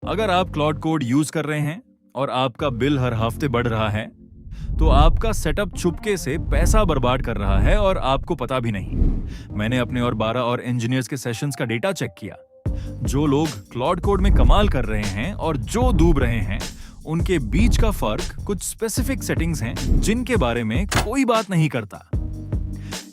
अगर आप Claude code use कर रहे हैं और आपका बिल हर हफ्ते बढ़ रहा है, तो आपका सेटअप चुपके से पैसा बर्बाद कर रहा है और आपको पता भी नहीं। मैंने अपने और 12 और इंजीनियर्स के सेशंस का डेटा चेक किया। जो लोग क्लॉड कोड में कमाल कर रहे हैं और जो डूब रहे हैं, उनके बीच का फर्क कुछ स्पेसिफिक सेटिंग्स हैं जिनके बारे में कोई बात नहीं करता।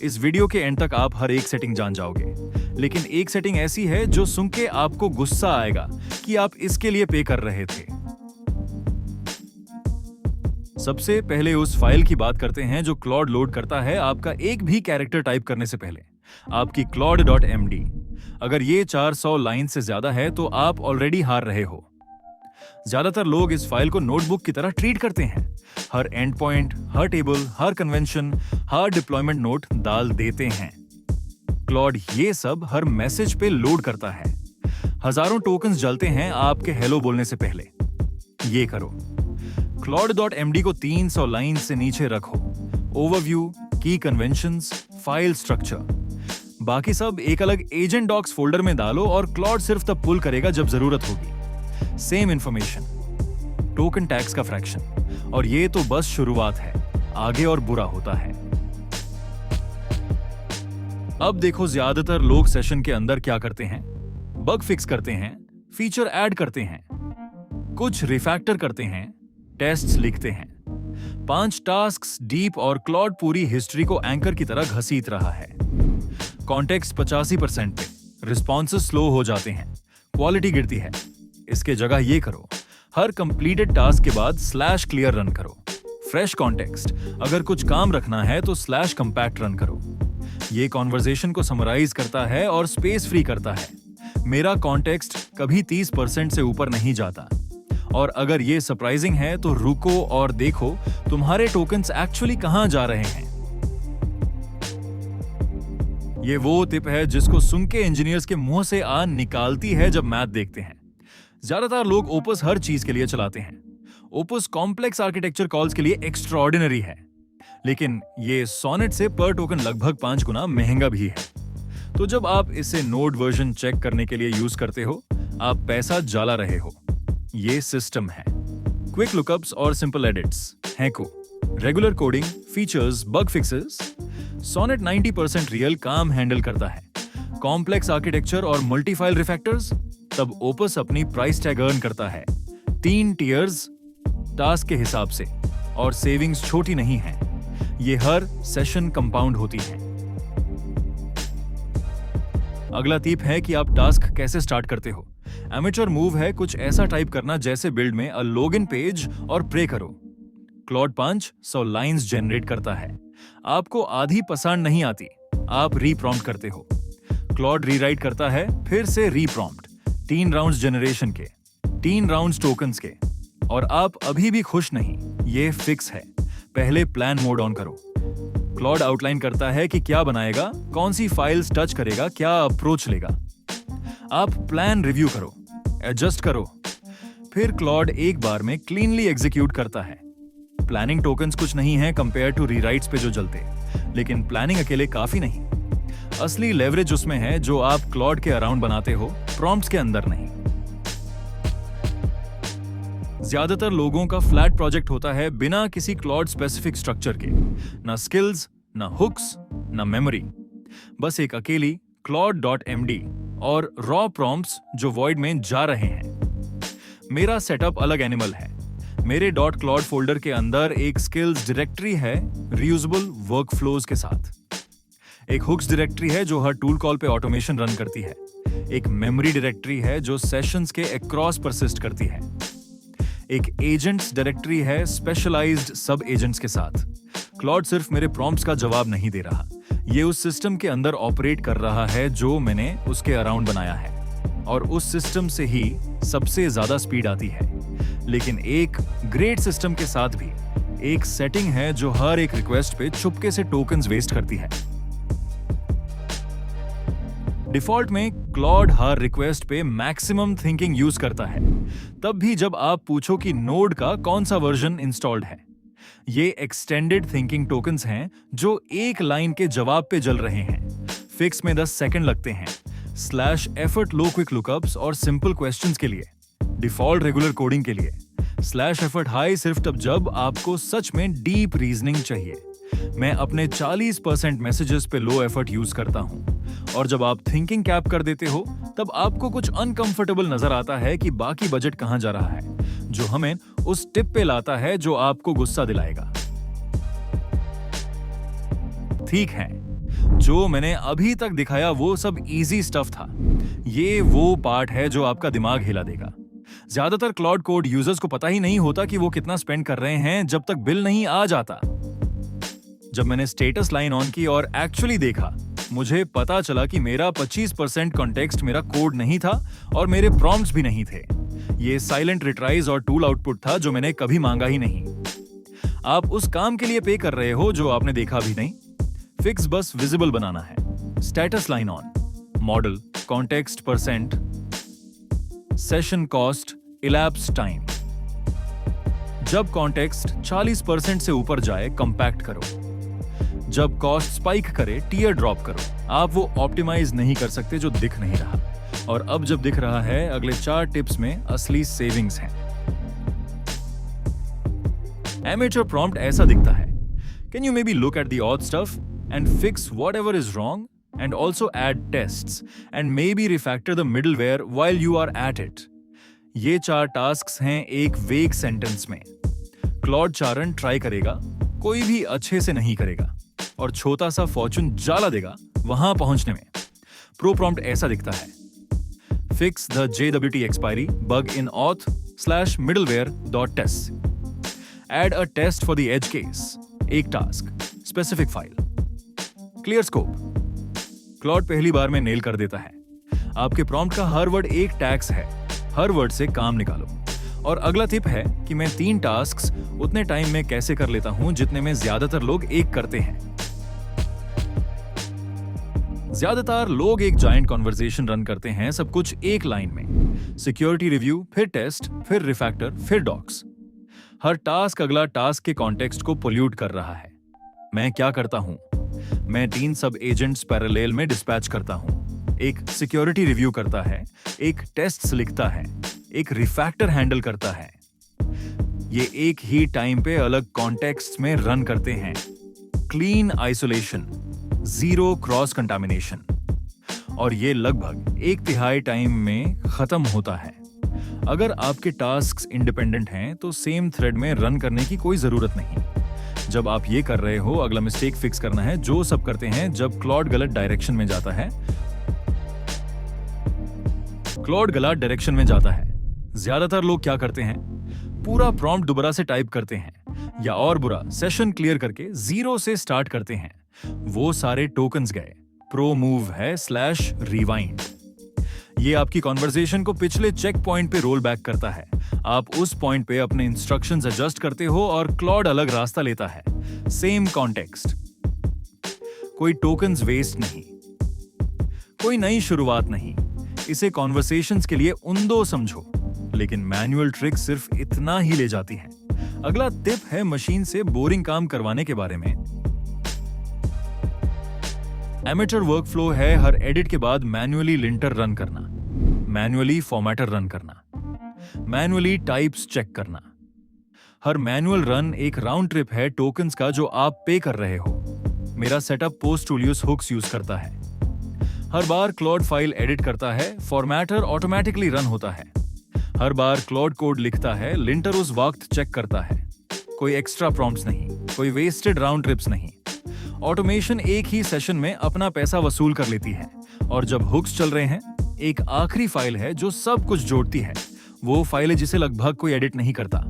इस वीडियो के एंड तक आप हर एक सेटिंग जान जाओगे, लेकिन एक सेटिंग ऐसी है जो सुन के आपको गुस्सा आएगा कि आप इसके लिए पे कर रहे थे। सबसे पहले उस फाइल की बात करते हैं जो क्लॉड लोड करता है आपका एक भी कैरेक्टर टाइप करने से पहले, आपकी claude.md। अगर ये 400 लाइन से ज्यादा है तो आप ऑलरेडी हार रहे हो। ज्यादातर लोग इस फाइल को नोटबुक की तरह ट्रीट करते हैं। Her and point, her table, her convention, her deployment note डाल देते हैं। क्लॉड ये सब हर मैसेज पे लोड करता है। हजारों टोकन्स जलते हैं आपके हेलो बोलने से पहले। ये करो, claude.md को 300 लाइन से नीचे रखो। ओवरव्यू, की कन्वेंशंस, फाइल स्ट्रक्चर, बाकी सब एक अलग एजेंट डॉक्स फोल्डर में डालो और क्लॉड सिर्फ तब पुल करेगा जब जरूरत होगी। सेम इंफॉर्मेशन, टोकन टैक्स का फ्रैक्शन, और ये तो बस शुरुआत है, आगे और बुरा होता है। अब देखो ज्यादातर लोग सेशन के अंदर क्या करते हैं। बग फिक्स करते हैं, फीचर ऐड करते हैं, कुछ रिफैक्टर करते हैं, टेस्ट्स लिखते हैं। 5 टास्क्स डीप और क्लॉड पूरी हिस्ट्री को एंकर की तरह घसीट रहा है। कॉन्टेक्स्ट 85% पे, रिस्पॉन्सेस स्लो हो जाते हैं, क्वालिटी गिरती है। इसके जगह ये करो, हर कंप्लीटेड टास्क के बाद /clear रन करो। फ्रेश कॉन्टेक्स्ट, अगर कुछ काम रखना है तो /compact रन करो। ये कॉन्वर्सेशन को समराइज करता है और स्पेस फ्री करता है। मेरा कॉन्टेक्स्ट कभी 30% से ऊपर नहीं जाता। और अगर ये सरप्राइजिंग है तो रुको और देखो तुम्हारे टोकन्स एक्चुअली कहां जा रहे हैं। ये वो टिप है जिसको सुन के इंजीनियर्स के मुंह से आन निकालती है जब मैथ देखते हैं। ज्यादातर लोग ओपस हर चीज के लिए चलाते हैं। ओपस कॉम्प्लेक्स आर्किटेक्चर कॉल्स के लिए एक्स्ट्राऑर्डिनरी है, लेकिन ये सोनेट से पर टोकन लगभग 5 गुना महंगा भी है। तो जब आप इसे नोड वर्जन चेक करने के लिए यूज करते हो, आप पैसा जाला रहे हो। ये सिस्टम है। क्विक लुकअप्स और simple edits, Haiku, regular coding, features, bug fixes, Sonnet 90% real काम हैंडल करता है। कॉम्प्लेक्स आर्किटेक्चर और मल्टीफाइल रिफैक्टर्स, तब ओपस अपनी प्राइस टैग अर्न करता है। 3 टियर्स टास्क के हिसाब से, और सेविंग्स छोटी नहीं है। ये हर सेशन कंपाउंड होती है। अगला टिप है कि आप टास्क कैसे स्टार्ट करते हो। एमेचर मूव है कुछ ऐसा टाइप करना जैसे बिल्ड में अ लॉगिन पेज और प्रे करो। क्लॉड 500 लाइंस जनरेट करता है। आपको आधी पसंद नहीं आती, आप रीप्रॉम्प्ट करते हो। क्लॉड रीराइट करता है, फिर से रीप्रॉम्प्ट। 3 राउंड्स जनरेशन के, 3 राउंड्स टोकन्स के, और आप अभी भी खुश नहीं। ये फिक्स है। पहले प्लान मोड ऑन करो। क्लॉड आउटलाइन करता है कि क्या बनाएगा, कौन सी फाइल्स टच करेगा, क्या अप्रोच लेगा। आप प्लान रिव्यू करो, एडजस्ट करो, फिर क्लॉड एक बार में क्लीनली एग्जीक्यूट करता है। प्लानिंग टोकन्स कुछ नहीं है कंपेयर टू रीराइट्स पे जो जलते, लेकिन प्लानिंग अकेले काफी नहीं। असली लेवरेज उसमें है जो आप क्लॉड के अराउंड बनाते हो, प्रॉम्प्ट्स के अंदर नहीं। ज्यादातर लोगों का फ्लैट प्रोजेक्ट होता है बिना किसी क्लॉड स्पेसिफिक स्ट्रक्चर के, ना स्किल्स, ना हुक्स, ना मेमोरी, बस एक अकेली claude.md और रॉ प्रॉम्प्ट्स जो वॉइड में जा रहे हैं। मेरा सेटअप अलग एनिमल है। मेरे .claude फोल्डर के अंदर एक स्किल्स डायरेक्टरी है रीयूजेबल वर्कफ्लोज के साथ। एक हुक्स डायरेक्टरी है जो हर टूल कॉल पे ऑटोमेशन रन करती है। एक मेमोरी डायरेक्टरी है जो सेशंस के अक्रॉस परसिस्ट करती है। एक एजेंट्स डायरेक्टरी है स्पेशलाइज्ड सब एजेंट्स के साथ। क्लॉड सिर्फ मेरे प्रॉम्प्ट्स का जवाब नहीं दे रहा, ये उस सिस्टम के अंदर ऑपरेट कर रहा है जो मैंने उसके अराउंड बनाया है, और उस सिस्टम से ही सबसे ज्यादा स्पीड आती है। लेकिन एक ग्रेट सिस्टम के साथ भी एक सेटिंग है जो हर एक रिक्वेस्ट पे चुपके से टोकन्स वेस्ट करती है। डिफॉल्ट में क्लॉड हर रिक्वेस्ट पे मैक्सिमम थिंकिंग यूज करता है, तब भी जब आप पूछो कि नोड का कौन सा वर्जन इंस्टॉल्ड है। ये एक्सटेंडेड थिंकिंग टोकन्स हैं जो एक लाइन के जवाब पे जल रहे हैं। फिक्स में 10 सेकंड लगते हैं। /effort लो क्विक लुकअप्स और सिंपल क्वेश्चंस के लिए। डिफॉल्ट रेगुलर कोडिंग के लिए। स्लैश एफर्ट हाई सिर्फ तब जब आपको सच में डीप रीजनिंग चाहिए। मैं अपने 40% मैसेजेस पे लो एफर्ट यूज करता हूं। और जब आप थिंकिंग कैप कर देते हो तब आपको कुछ अनकंफर्टेबल नजर आता है कि बाकी बजट कहां जा रहा है, जो हमें उस टिप पे लाता है जो आपको गुस्सा दिलाएगा। ठीक है, जो मैंने अभी तक दिखाया वो सब इजी स्टफ था। ये वो पार्ट है जो आपका दिमाग हिला देगा। ज्यादातर क्लाउड कोड यूजर्स को पता ही नहीं होता कि वो कितना स्पेंड कर रहे हैं जब तक बिल नहीं आ जाता। जब मैंने स्टेटस लाइन ऑन की और एक्चुअली देखा, मुझे पता चला कि मेरा 25% कॉन्टेक्स्ट मेरा कोड नहीं था और मेरे प्रॉम्प्ट्स भी नहीं थे। ये साइलेंट रिट्राइज और टूल आउटपुट था जो मैंने कभी मांगा ही नहीं। आप उस काम के लिए पे कर रहे हो जो आपने देखा भी नहीं। फिक्स बस विजिबल बनाना है। Status line on, model, context percent, session cost, elapse time. जब कॉन्टेक्स्ट 40% से ऊपर जाए, कंपैक्ट करो। जब कॉस्ट स्पाइक करे, टीयर ड्रॉप करो। आप वो ऑप्टिमाइज नहीं कर सकते जो दिख नहीं रहा। और अब जब दिख रहा है, अगले 4 टिप्स में असली सेविंग्स हैं। एमेचर प्रॉम्प्ट ऐसा दिखता है। Can you may be look at the odd stuff and fix whatever is wrong and also add tests and maybe refactor the middleware while you are at it. ये 4 tasks हैं एक वेग sentence में। Claude चारण try करेगा, कोई भी अच्छे से नहीं करेगा और छोटा सा फॉर्चून जाला देगा वहां पहुंचने में। प्रो प्रॉम्प्ट ऐसा दिखता है। Fix the JWT expiry bug in auth/middleware.test. Add a test for the edge case. एक task, specific file, clear scope. Claude पहली बार में नेल कर देता है। आपके प्रॉम्प्ट का हर वर्ड एक टैक्स है। हर वर्ड से काम निकालो। और अगला टिप है कि मैं 3 टास्क्स उतने टाइम में कैसे कर लेता हूं जितने में ज्यादातर लोग एक करते हैं। ज्यादातर लोग एक जायंट कॉन्वर्सेशन रन करते हैं, सब कुछ एक लाइन में। सिक्योरिटी रिव्यू, फिर टेस्ट, फिर रिफैक्टर, फिर डॉक्स। हर टास्क अगला टास्क के कॉन्टेक्स्ट को पोल्यूट कर रहा है। मैं क्या करता हूं? मैं 3 सब एजेंट्स पैरेलल में डिस्पैच करता हूं। एक सिक्योरिटी रिव्यू करता है, एक टेस्ट्स लिखता है, एक रिफैक्टर हैंडल करता है। ये एक ही टाइम पे अलग कॉन्टेक्स्ट में रन करते हैं। Clean isolation, 0 cross contamination. और ये लगभग 1/3 टाइम में खत्म होता है। अगर आपके टास्क्स इंडिपेंडेंट हैं तो सेम थ्रेड में रन करने की कोई जरूरत नहीं। जब आप ये कर रहे हो, अगला मिस्टेक फिक्स करना है जो सब करते हैं जब क्लॉड गलत डायरेक्शन में जाता है। क्लॉड गलत डायरेक्शन में जाता है। ज्यादातर लोग क्या करते हैं? पूरा प्रॉम्प्ट दोबारा से टाइप करते हैं, या और बुरा, सेशन क्लियर करके 0 से स्टार्ट करते हैं। वो सारे टोकन्स गए। प्रो मूव है /rewind। ये आपकी कॉन्वर्सेशन को पिछले चेक पॉइंट पे रोल बैक करता है। आप उस पॉइंट पे अपने इंस्ट्रक्शंस एडजस्ट करते हो और क्लॉड अलग रास्ता लेता है। Same context. कोई टोकन्स वेस्ट नहीं, कोई नई शुरुआत नहीं। इसे कॉन्वर्सेशंस के लिए उंदो समझो, लेकिन मैनुअल ट्रिक सिर्फ इतना ही ले जाती है। अगला टिप है मशीन से बोरिंग काम करवाने के बारे में। एमेचर वर्कफ्लो है हर एडिट के बाद मैन्युअली लिंटर रन करना, मैन्युअली फॉर्मेटर रन करना, मैन्युअली टाइप्स चेक करना। हर मैनुअल रन एक राउंड ट्रिप है टोकन्स का जो आप पे कर रहे हो। मेरा सेटअप पोस्ट टूलियस हुक्स यूज करता है। हर बार क्लॉड फाइल एडिट करता है, फॉर्मेटर ऑटोमेटिकली रन होता है। हर बार क्लॉड कोड लिखता है, लिंटर उस वक्त चेक करता है। कोई एक्स्ट्रा प्रॉम्प्ट्स नहीं, कोई वेस्टेड राउंड ट्रिप्स नहीं। ऑटोमेशन एक ही सेशन में अपना पैसा वसूल कर लेती है। और जब हुक्स चल रहे हैं, एक आखिरी फाइल है जो सब कुछ जोड़ती है। वो फाइल है जिसे लगभग कोई एडिट नहीं करता।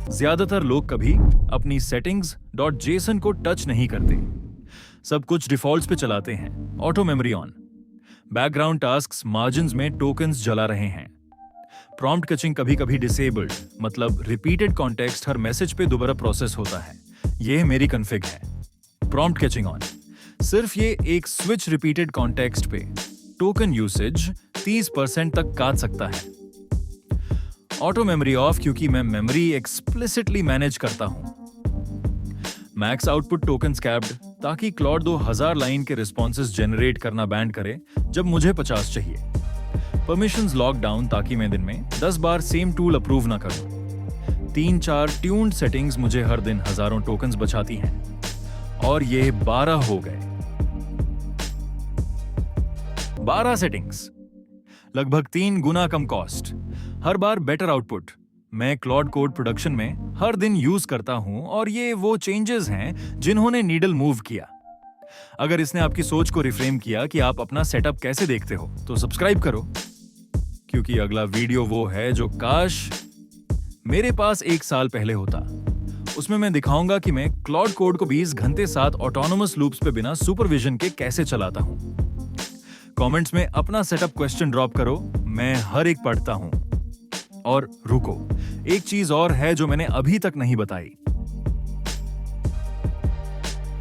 ज्यादातर लोग कभी अपनी सेटिंग्स .json को टच नहीं करते। सब कुछ डिफॉल्ट्स पे चलाते हैं। Auto memory on. Background tasks margins में टोकन्स जला रहे हैं। प्रॉम्प्ट कचिंग कभी कभी डिसेबल्ड, मतलब रिपीटेड कॉन्टेक्स्ट हर मैसेज पे दोबारा प्रोसेस होता है। यह मेरी कॉन्फ़िग है। Prompt catching on. सिर्फ ये एक स्विच रिपीटेड कॉन्टेक्स्ट पे टोकन यूसेज 30% तक काट सकता है। ऑटो मेमोरी ऑफ, क्योंकि मैं मेमोरी एक्सप्लिसिटली मैनेज करता हूं। मैक्स आउटपुट टोकन्स कैप्ड, ताकि क्लॉड 2000 लाइन के रिस्पॉन्सेस जनरेट करना बैंड करे जब मुझे 50 चाहिए। परमिशंस लॉक डाउन ताकि मैं दिन में 10 बार सेम टूल अप्रूव ना करूं। 3-4 ट्यून्ड सेटिंग्स मुझे हर दिन हजारों टोकन्स बचाती हैं और ये 12 हो गए। 12 सेटिंग्स, लगभग 3 गुना कम कॉस्ट, हर बार बेटर आउटपुट। मैं क्लॉड कोड प्रोडक्शन में हर दिन यूज करता हूं और ये वो चेंजेस हैं जिन्होंने नीडल मूव किया। अगर इसने आपकी सोच को रिफ्रेम किया कि आप अपना सेटअप कैसे देखते हो तो सब्सक्राइब करो, क्योंकि अगला वीडियो वो है जो काश मेरे पास 1 साल पहले होता। उसमें मैं दिखाऊंगा कि मैं क्लॉड कोड को 20 घंटे साथ ऑटोनोमस लूप्स पे बिना सुपरविजन के कैसे चलाता हूं। कमेंट्स में अपना सेटअप क्वेश्चन ड्रॉप करो, मैं हर एक पढ़ता हूं। और रुको, एक चीज और है जो मैंने अभी तक नहीं बताई।